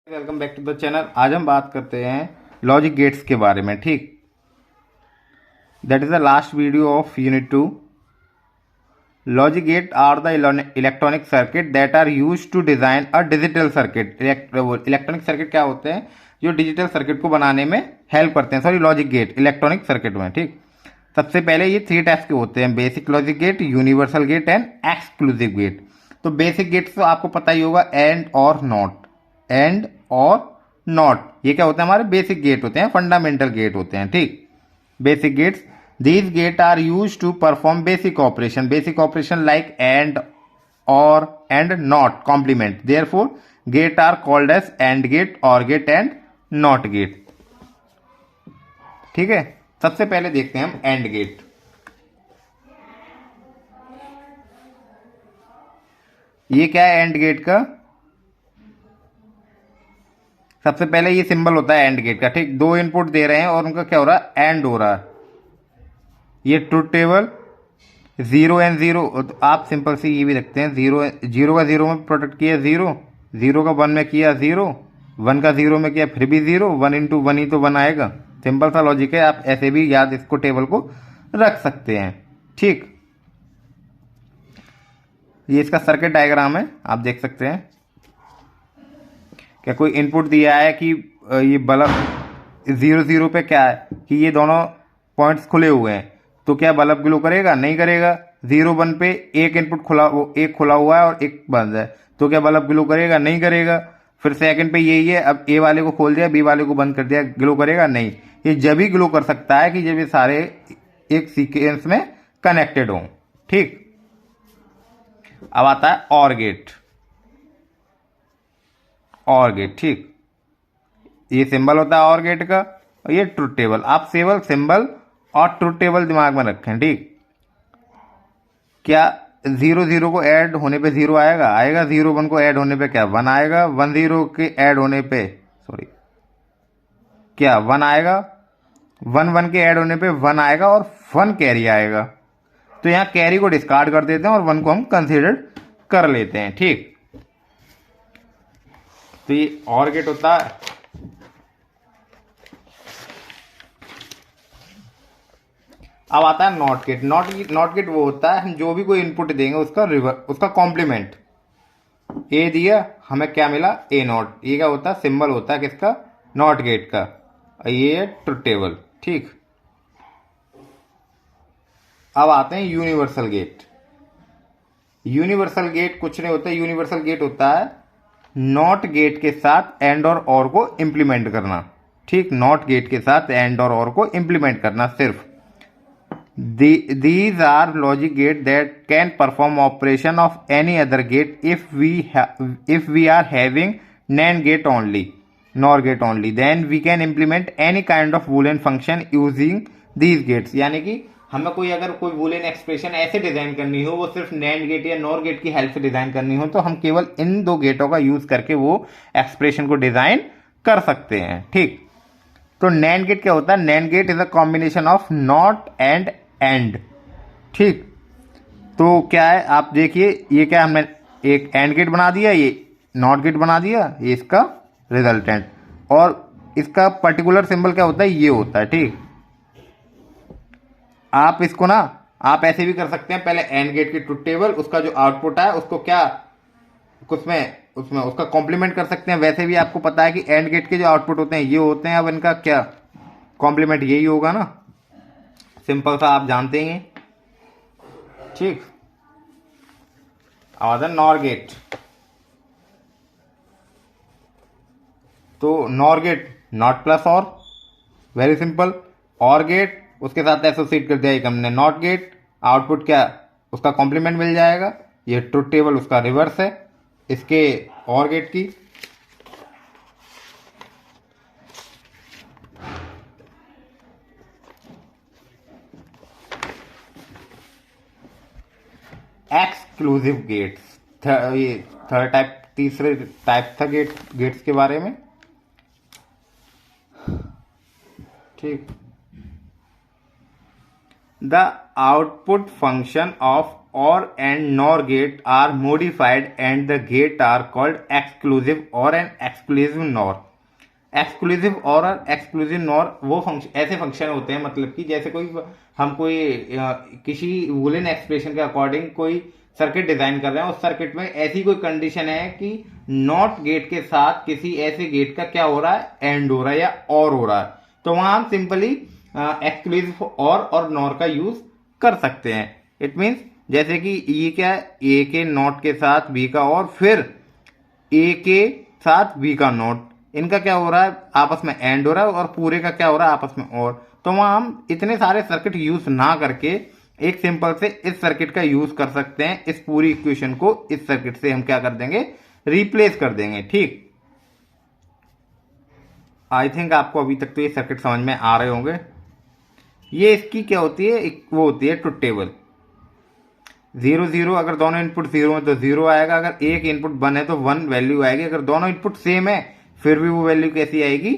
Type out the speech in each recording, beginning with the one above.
Welcome back to the channel. आज हम बात करते हैं लॉजिक गेट्स के बारे में। ठीक, that is the last video of unit 2। Logic gate are the electronic circuit that are use to design a digital circuit. Electronic circuit क्या होते हैं? जो डिजिटल सर्किट को बनाने में हेल्प करते हैं। Sorry, logic gate electronic circuit में। ठीक, सबसे पहले ये 3 टाइप्स के होते हैं: basic logic gate, universal gate and exclusive gate. तो बेसिक गेट्स तो आपको पता ही होगा, एंड और नॉट। एंड और नॉट, ये क्या होते हैं? हमारे बेसिक गेट होते हैं, फंडामेंटल गेट होते हैं। ठीक, basic gates, these gate are used to perform basic operation like and, or and not complement. Therefore gate are called as AND gate, OR gate and NOT gate. ठीक है, सबसे पहले देखते हैं हम AND गेट। ये क्या है AND गेट का? सबसे पहले ये सिंबल होता है AND गेट का। ठीक, 2 इनपुट दे रहे हैं और उनका क्या हो रहा है? AND हो रहा है। ये ट्रुथ टेबल 0 एंड 0, तो आप सिंपल सी ये भी रखते हैं, 0 का 0 में प्रोडक्ट किया 0, 0 का 1 में किया 0, 1 का 0 में किया फिर भी 0, 1 इंटू 1 ही तो 1 आएगा। सिंपल सा लॉजिक है, आप ऐसे भी याद इसको टेबल को रख सकते हैं। ठीक, ये इसका सर्किट डायग्राम है, आप देख सकते हैं। क्या कोई इनपुट दिया है कि ये बल्ब 0 0 पे क्या है कि ये दोनों पॉइंट्स खुले हुए हैं, तो क्या बल्ब ग्लो करेगा? नहीं करेगा। 0 1 पे एक इनपुट खुला, वो एक खुला हुआ है और एक बंद है, तो क्या बल्ब ग्लो करेगा? नहीं करेगा। फिर सेकंड पे यही है, अब ए वाले को खोल दिया, बी वाले को बंद कर दिया, ग्लो करेगा? नहीं। ये जब ही ग्लो कर सकता है कि जब ये सारे एक सीक्वेंस में कनेक्टेड हों। ठीक, अब आता है और गेट। और गेट, ठीक, ये सिंबल होता है और गेट का, और ये ट्रुथ टेबल। आप केवल सिंबल और ट्रुथ टेबल दिमाग में रखें। ठीक, क्या 0 0 को ऐड होने पे 0 आएगा? आएगा। 0 1 को ऐड होने पे क्या 1 आएगा? 1 0 के ऐड होने पे क्या 1 आएगा? 1 1 के ऐड होने पे 1 आएगा और 1 कैरी आएगा। तो यहाँ कैरी को डिस्कार्ड कर देते हैं और 1 को हम कंसीडर कर लेते हैं। ठीक, तो ये और गेट होता है। अब आता है नॉट गेट। नॉट गेट वो होता है, हम जो भी कोई इनपुट देंगे उसका कॉम्प्लीमेंट। ए दिया, हमें क्या मिला? ए नॉट। ये क्या होता है? सिंबल होता है किसका? नॉट गेट का। ये है ट्रुथ टेबल। ठीक, अब आते हैं यूनिवर्सल गेट। यूनिवर्सल गेट कुछ नहीं होता। यूनिवर्सल गेट होता है नॉट गेट के साथ एंड और को इंप्लीमेंट करना। ठीक, नॉट गेट के साथ एंड और को इंप्लीमेंट करना सिर्फ। These are logic gate that can perform operation of any other gate if we are having NAND gate only, NOR gate only. Then we can implement any kind of boolean function using these gates. यानी कि हमें अगर कोई Boolean expression ऐसे design करनी हो, वो सिर्फ NAND गेट या NOR गेट की हेल्प से डिजाइन करनी हो, तो हम केवल इन 2 गेटों का यूज करके वो एक्सप्रेशन को डिजाइन कर सकते हैं। ठीक, तो NAND गेट क्या होता है? NAND gate is a combination of not and and. ठीक, तो क्या है आप देखिए, ये क्या हमने एक एंड गेट बना दिया, ये नॉट गेट बना दिया, ये इसका रिजल्टेंट, और इसका पर्टिकुलर सिंबल क्या होता है? ये होता है। ठीक, आप इसको ना आप ऐसे भी कर सकते हैं, पहले एंड गेट की ट्रुथ टेबल, उसका जो आउटपुट है उसको क्या उसमें उसका कॉम्प्लीमेंट कर सकते हैं। वैसे भी आपको पता है कि एंड गेट के जो आउटपुट होते हैं ये होते हैं, अब इनका क्या कॉम्प्लीमेंट यही होगा ना, सिंपल सा आप जानते ही हैं। ठीक, अब आता है नॉर गेट। तो नॉर गेट नॉट प्लस और, वेरी सिंपल। और गेट उसके साथ एसोसिएट कर दिया एक हमने नॉट गेट, आउटपुट क्या उसका कॉम्प्लीमेंट मिल जाएगा। ये ट्रुथ टेबल उसका रिवर्स है इसके और गेट की। एक्सक्लूसिव गेट्स, ये थर्ड टाइप, तीसरे टाइप था गेट्स के बारे में। ठीक, the output function of or and nor gate are modified and the gate are called exclusive or and exclusive nor. Exclusive or exclusive nor वो function ऐसे function होते हैं, मतलब कि जैसे किसी वुलन एक्सप्रेशन के अकॉर्डिंग कोई सर्किट डिजाइन कर रहे हैं, उस सर्किट में ऐसी कोई कंडीशन है कि नॉट गेट के साथ किसी ऐसे गेट का क्या हो रहा है, एंड हो रहा है या और हो रहा है, तो वहां हम सिंपली एक्सक्लूसिव और नॉर का यूज कर सकते हैं। इट मीन्स जैसे कि ये क्या है, ए के नॉट के साथ बी का और, फिर ए के साथ बी का नॉट, इनका क्या हो रहा है, आपस में एंड हो रहा है, और पूरे का क्या हो रहा है, आपस में और। तो वहां हम इतने सारे सर्किट यूज ना करके एक सिंपल से इस सर्किट का यूज कर सकते हैं। इस पूरी इक्वेशन को इस सर्किट से हम क्या कर देंगे, रिप्लेस कर देंगे। ठीक, आई थिंक आपको अभी तक तो ये सर्किट समझ में आ रहे होंगे। ये इसकी क्या होती है, वो होती है ट्रुथ टेबल। 0 0, अगर दोनों इनपुट 0 है तो 0 आएगा, अगर एक इनपुट 1 है तो 1 वैल्यू आएगी, अगर दोनों इनपुट सेम है फिर भी वो वैल्यू कैसी आएगी,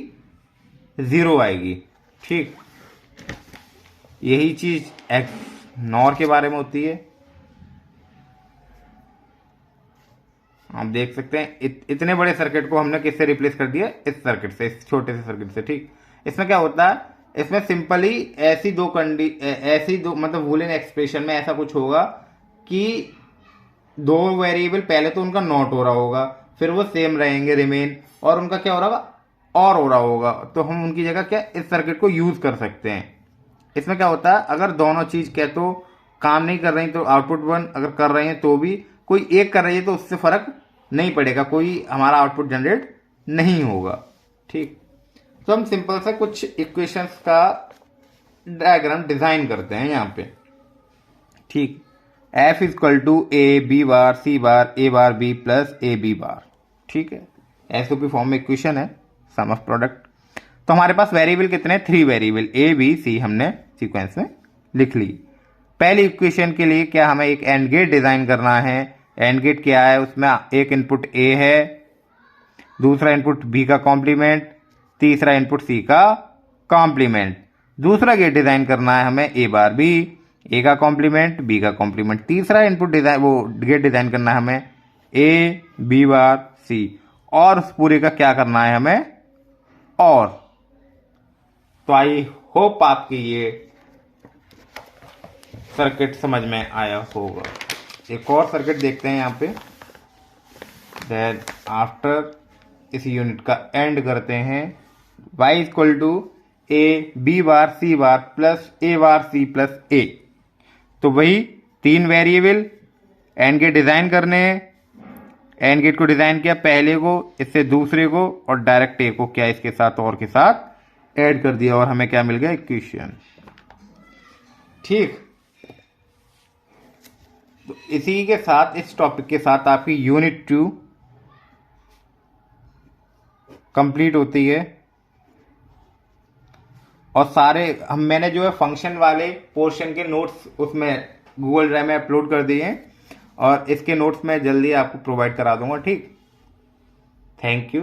0 आएगी। ठीक, यही चीज नॉर के बारे में होती है। आप देख सकते हैं इतने बड़े सर्किट को हमने किससे रिप्लेस कर दिया, इस सर्किट से, इस छोटे से सर्किट से। ठीक, इसमें क्या होता है, इसमें सिंपली ऐसी दो मतलब वुलन एक्सप्रेशन में ऐसा कुछ होगा कि दो वेरिएबल पहले तो उनका नॉट हो रहा होगा, फिर वो सेम रहेंगे रिमेन, और उनका क्या हो रहा होगा, और हो रहा होगा, तो हम उनकी जगह क्या इस सर्किट को यूज कर सकते हैं। इसमें क्या होता है, अगर दोनों चीज क्या तो काम नहीं कर रही तो आउटपुट 1, अगर कर रही है तो भी कोई एक कर रही है तो उससे फर्क नहीं पड़ेगा, कोई हमारा आउटपुट जनरेट नहीं होगा। ठीक, तो हम सिंपल से कुछ इक्वेशंस का डायग्राम डिजाइन करते हैं यहाँ पे। ठीक, F equal to A B bar C bar A bar B plus A B bar. ठीक है, एसओपी फॉर्म में इक्वेशन है, सम ऑफ प्रोडक्ट। तो हमारे पास वेरिएबल कितने, 3 वेरिएबल ए बी सी हमने सीक्वेंस में लिख ली। पहली इक्वेशन के लिए क्या हमें एक एंड गेट डिजाइन करना है। एंड गेट क्या है, उसमें एक इनपुट ए है, दूसरा इनपुट बी का कॉम्प्लीमेंट, तीसरा इनपुट सी का कॉम्प्लीमेंट। दूसरा गेट डिजाइन करना है हमें ए बार बी, ए का कॉम्प्लीमेंट बी का कॉम्प्लीमेंट। तीसरा इनपुट डिजाइन गेट डिजाइन करना है हमें ए बी बार सी, और उस पूरे का क्या करना है हमें, और। तो आई होप आपकी ये सर्किट समझ में आया होगा। एक और सर्किट देखते हैं यहाँ पे, देन आफ्टर इस यूनिट का एंड करते हैं। y equal to A B bar C bar plus A bar C plus A. तो वही 3 वेरिएबल एंड गेट डिजाइन करने हैं। एंड गेट को डिजाइन किया, पहले को इससे दूसरे को, और डायरेक्ट ए को क्या इसके साथ और के साथ ऐड कर दिया, और हमें क्या मिल गया, इक्वेशन। ठीक, तो इसी के साथ, इस टॉपिक के साथ आपकी यूनिट 2 कंप्लीट होती है। और सारे मैंने जो है फंक्शन वाले पोर्शन के नोट्स उसमें गूगल ड्राइव में अपलोड कर दिए हैं, और इसके नोट्स मैं जल्दी आपको प्रोवाइड करा दूंगा। ठीक, थैंक यू।